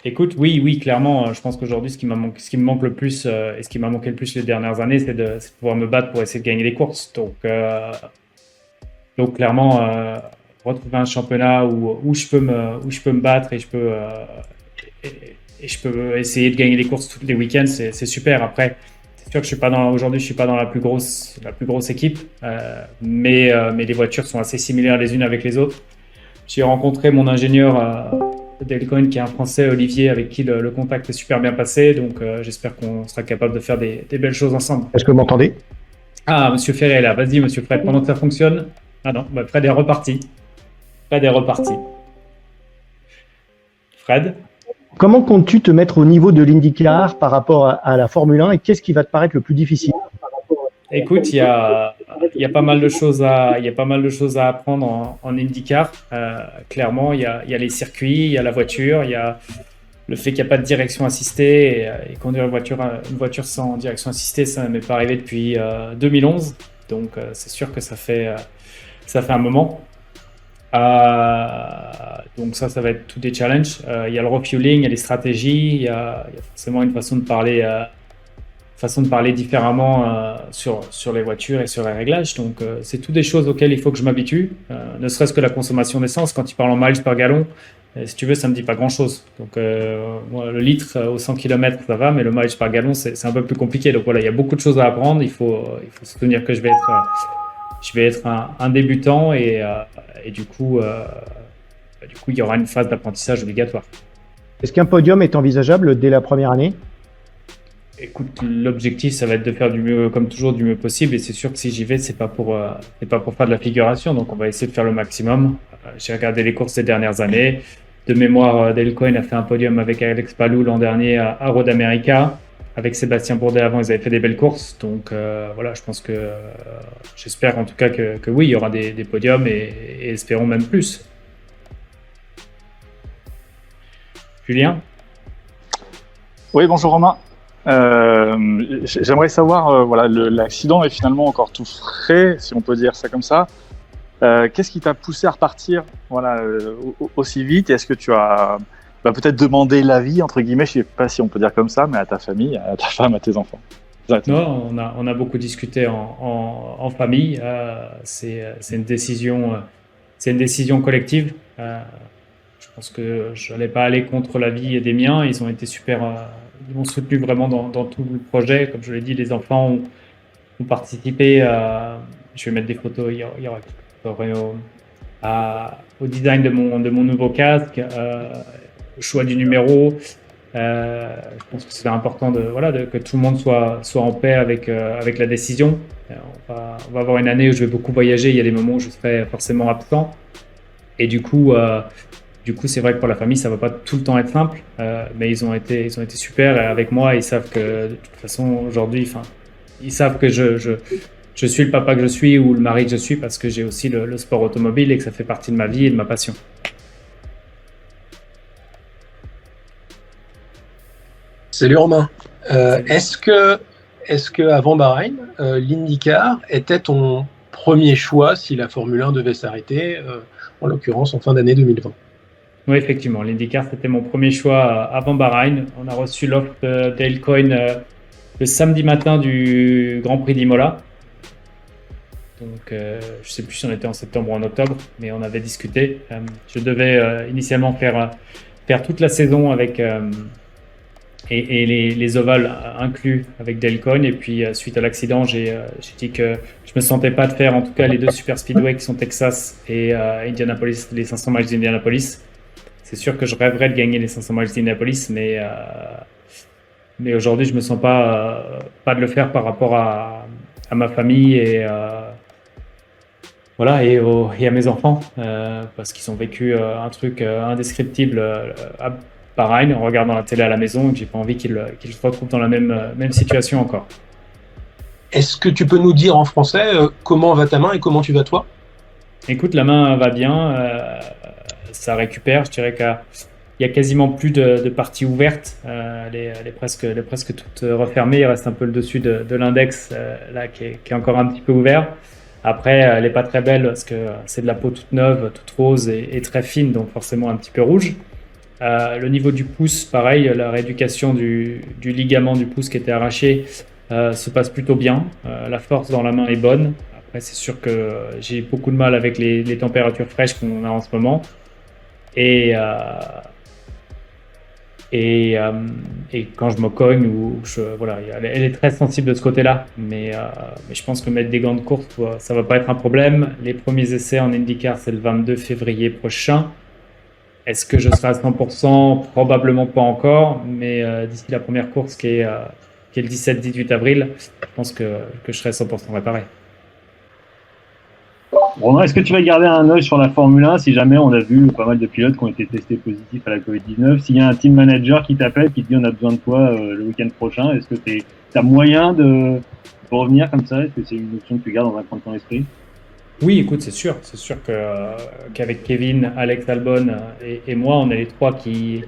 Écoute, oui, clairement, je pense qu'aujourd'hui, ce qui me manque le plus et ce qui m'a manqué le plus les dernières années, c'est de pouvoir me battre pour essayer de gagner les courses. Donc clairement, retrouver un championnat où je peux me battre et je peux essayer de gagner les courses tous les week-ends, c'est super. Après, c'est sûr que aujourd'hui, je suis pas dans la plus grosse équipe, mais les voitures sont assez similaires les unes avec les autres. J'ai rencontré mon ingénieur Delcoin, qui est un Français, Olivier, avec qui le contact est super bien passé. Donc, j'espère qu'on sera capable de faire des belles choses ensemble. Est-ce que vous m'entendez? Ah, Monsieur Ferré est là. Vas-y, Monsieur Fred, pendant que ça fonctionne. Ah non, bah, Fred est reparti. Fred? Comment comptes-tu te mettre au niveau de l'IndyCar par rapport à la Formule 1 et qu'est-ce qui va te paraître le plus difficile? Écoute, il y a pas mal de choses à apprendre en IndyCar. Clairement, il y a les circuits, il y a la voiture, il y a le fait qu'il n'y a pas de direction assistée et conduire une voiture sans direction assistée, ça ne m'est pas arrivé depuis 2011. Donc, c'est sûr que ça fait un moment. Donc ça va être tous des challenges. Il y a le refueling, il y a les stratégies, il y a forcément une façon de parler différemment sur les voitures et sur les réglages. Donc, c'est toutes des choses auxquelles il faut que je m'habitue. Ne serait-ce que la consommation d'essence. Quand tu parles en miles par gallon, si tu veux, ça ne me dit pas grand-chose. Donc, moi, le litre au 100 km, ça va, mais le miles par gallon, c'est un peu plus compliqué. Donc, voilà, il y a beaucoup de choses à apprendre. Il faut se souvenir que je vais être un débutant et du coup, il y aura une phase d'apprentissage obligatoire. Est-ce qu'un podium est envisageable dès la première année? Écoute, l'objectif, ça va être de faire du mieux, comme toujours, du mieux possible. Et c'est sûr que si j'y vais, c'est pas pour faire de la figuration. Donc, on va essayer de faire le maximum. J'ai regardé les courses des dernières années. De mémoire, Delcoin a fait un podium avec Alex Palou l'an dernier à Road America. Avec Sébastien Bourdet avant, ils avaient fait des belles courses. Donc, voilà, je pense que j'espère en tout cas que oui, il y aura des podiums et espérons même plus. Julien? Oui, bonjour Romain. J'aimerais savoir, voilà, l'accident est finalement encore tout frais, si on peut dire ça comme ça. Qu'est-ce qui t'a poussé à repartir, voilà, aussi vite? Est-ce que tu as peut-être demandé l'avis, entre guillemets, je ne sais pas si on peut dire comme ça, mais à ta famille, à ta femme, à tes enfants? Non, on a beaucoup discuté en famille. C'est une décision collective. Je pense que je n'allais pas aller contre l'avis des miens. Ils ont été super. Ils m'ont soutenu vraiment dans tout le projet. Comme je l'ai dit, les enfants ont participé. Je vais mettre des photos. Il y aura au design de mon nouveau casque, au choix du numéro. Je pense que c'est important que tout le monde soit en paix avec la décision. On va avoir une année où je vais beaucoup voyager. Il y a des moments où je serai forcément absent. Et du coup, c'est vrai que pour la famille, ça va pas tout le temps être simple, mais ils ont été super avec moi. Ils savent que de toute façon aujourd'hui, ils savent que je suis le papa que je suis ou le mari que je suis parce que j'ai aussi le sport automobile et que ça fait partie de ma vie et de ma passion. Salut Romain. Est-ce que avant Bahreïn, l'IndyCar était ton premier choix si la Formule 1 devait s'arrêter, en l'occurrence en fin d'année 2020? Oui, effectivement, l'IndyCar, c'était mon premier choix avant Bahreïn. On a reçu l'offre de Delcoin le samedi matin du Grand Prix d'Imola. Donc, je ne sais plus si on était en septembre ou en octobre, mais on avait discuté. Je devais initialement faire toute la saison avec et les ovales inclus avec Dale Coyne. Et puis, suite à l'accident, j'ai dit que je me sentais pas de faire, en tout cas, les 2 super speedway qui sont Texas et Indianapolis, les 500 miles d'Indianapolis. C'est sûr que je rêverais de gagner les 500 miles d'Indianapolis, mais aujourd'hui, je me sens pas de le faire par rapport à ma famille et voilà, et à mes enfants, parce qu'ils ont vécu un truc indescriptible à Bahreïn en regardant la télé à la maison, et que j'ai pas envie qu'ils se retrouvent dans la même situation encore. Est-ce que tu peux nous dire en français comment va ta main et comment tu vas toi? Écoute, la main va bien, ça récupère. Je dirais qu'il y a quasiment plus de parties ouvertes. Elle est presque toute refermée. Il reste un peu le dessus de l'index là qui est encore un petit peu ouvert. Après, elle n'est pas très belle parce que c'est de la peau toute neuve, toute rose et très fine, donc forcément un petit peu rouge. Le niveau du pouce, pareil, la rééducation du ligament du pouce qui était arraché se passe plutôt bien. La force dans la main est bonne. Après, c'est sûr que j'ai beaucoup de mal avec les températures fraîches qu'on a en ce moment. Et quand je me cogne, voilà, elle est très sensible de ce côté-là. Mais je pense que mettre des gants de course, ça va pas être un problème. Les premiers essais en IndyCar, c'est le 22 février prochain. Est-ce que je serai à 100%? Probablement pas encore. Mais d'ici la première course qui est le 17-18 avril, je pense que je serai 100% réparé. Romain, est-ce que tu vas garder un œil sur la Formule 1 si jamais on a vu pas mal de pilotes qui ont été testés positifs à la Covid-19? S'il y a un team manager qui t'appelle, qui te dit on a besoin de toi le week-end prochain, est-ce que tu as moyen de revenir comme ça? Est-ce que c'est une option que tu gardes dans un coin de ton esprit? Oui, écoute, c'est sûr qu'avec Kevin, Alex Albon et moi, on est les 3 qui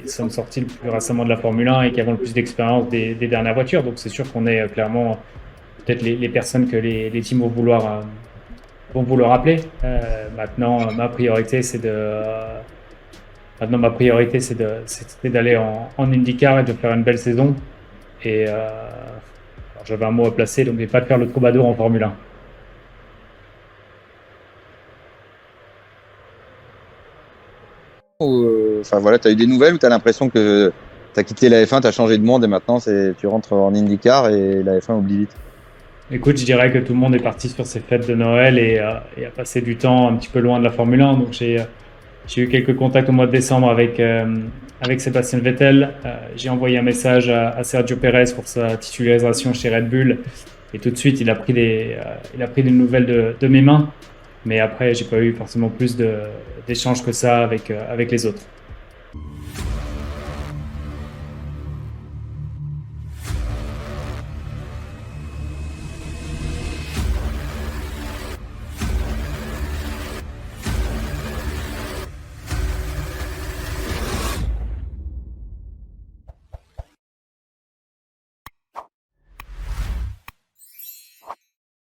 sommes sortis le plus récemment de la Formule 1 et qui avons le plus d'expérience des dernières voitures. Donc c'est sûr qu'on est clairement peut-être les personnes que les teams vont vouloir appeler. Maintenant, ma priorité, c'est d'aller en IndyCar et de faire une belle saison. Et alors, j'avais un mot à placer, donc je ne vais pas faire le troubadour en Formule 1. Enfin voilà, tu as eu des nouvelles ou tu as l'impression que tu as quitté la F1, tu as changé de monde et maintenant tu rentres en IndyCar et la F1 oublie vite? Écoute, je dirais que tout le monde est parti sur ses fêtes de Noël et a passé du temps un petit peu loin de la Formule 1. Donc j'ai eu quelques contacts au mois de décembre avec Sébastien Vettel. J'ai envoyé un message à Sergio Pérez pour sa titularisation chez Red Bull. Et tout de suite, il a pris des nouvelles de mes mains. Mais après, j'ai pas eu forcément plus d'échanges que ça avec les autres.